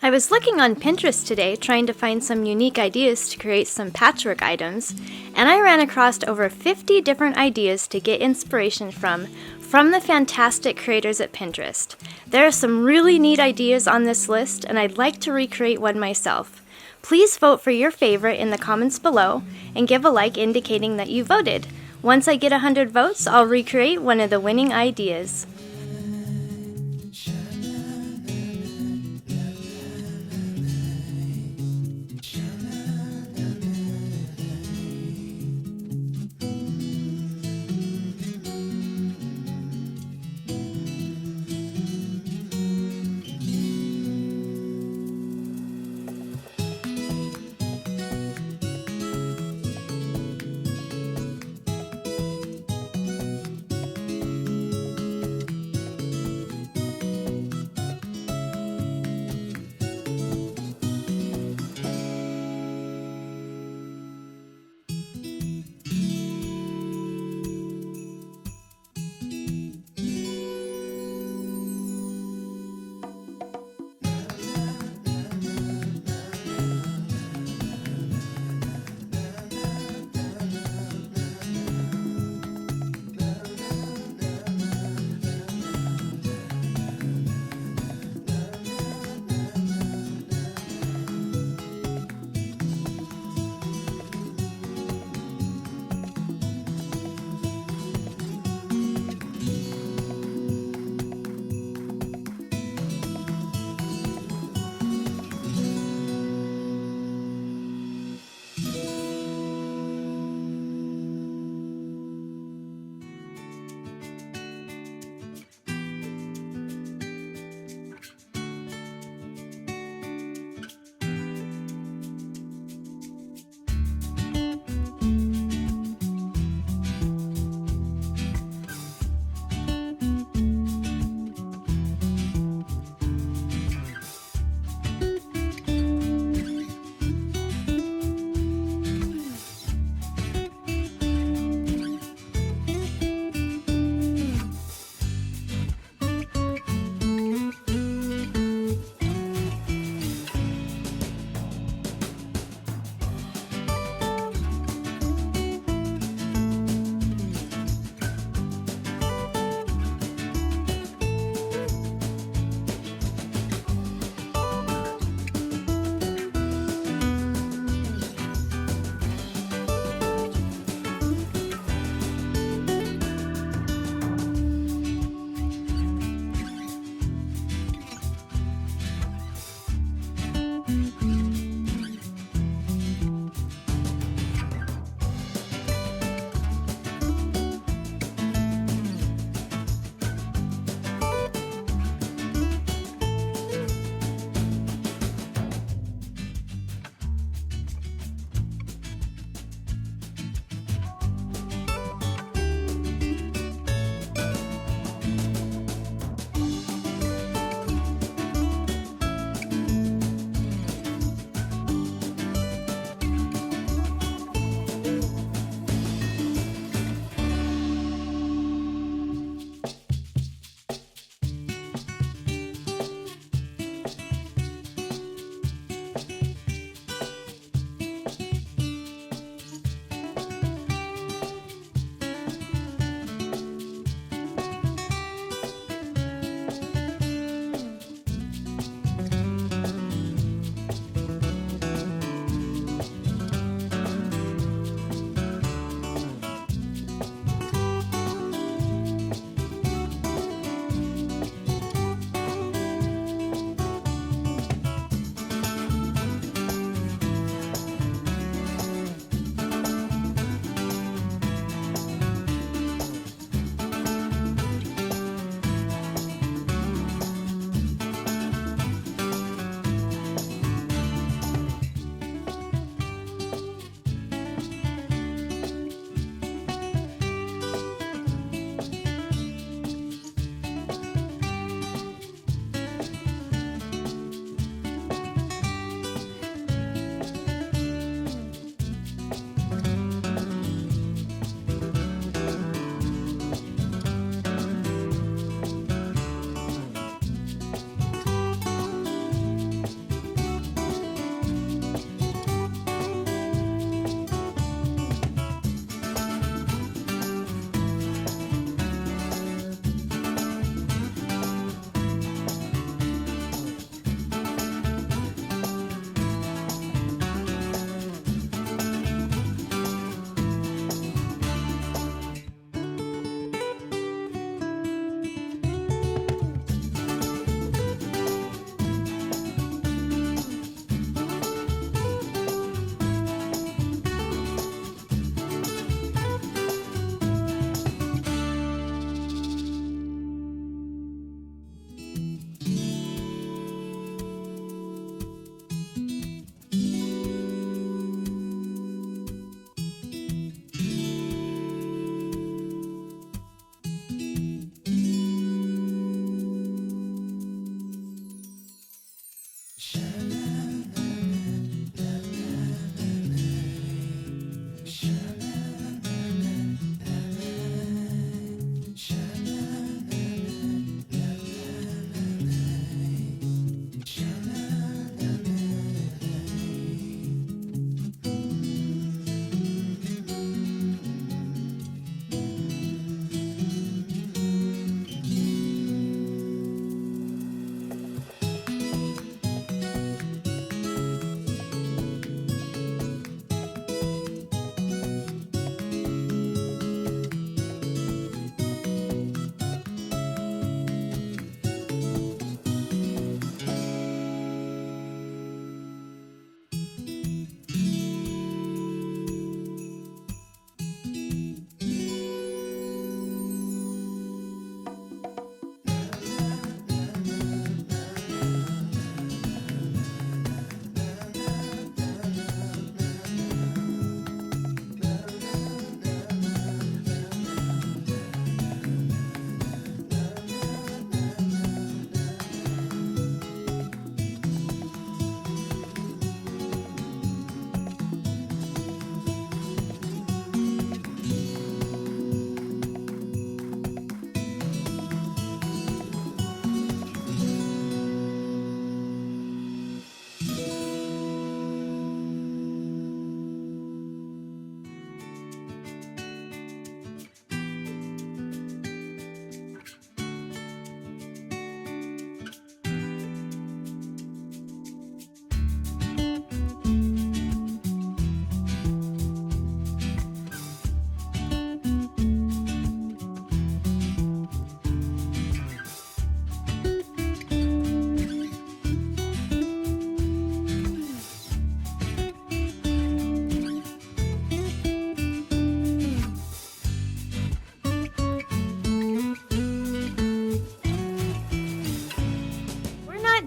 I was looking on Pinterest today trying to find some unique ideas to create some patchwork items, and I ran across over 50 different ideas to get inspiration from the fantastic creators at Pinterest. There are some really neat ideas on this list, and I'd like to recreate one myself. Please vote for your favorite in the comments below and give a like indicating that you voted. Once I get 100 votes, I'll recreate one of the winning ideas.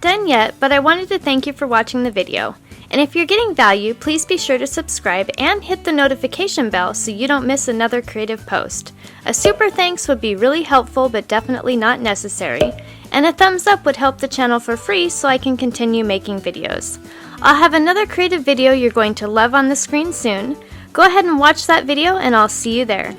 Done yet, but I wanted to thank you for watching the video. And if you're getting value, please be sure to subscribe and hit the notification bell so you don't miss another creative post. A super thanks would be really helpful but definitely not necessary. And a thumbs up would help the channel for free so I can continue making videos. I'll have another creative video you're going to love on the screen soon. Go ahead and watch that video and I'll see you there.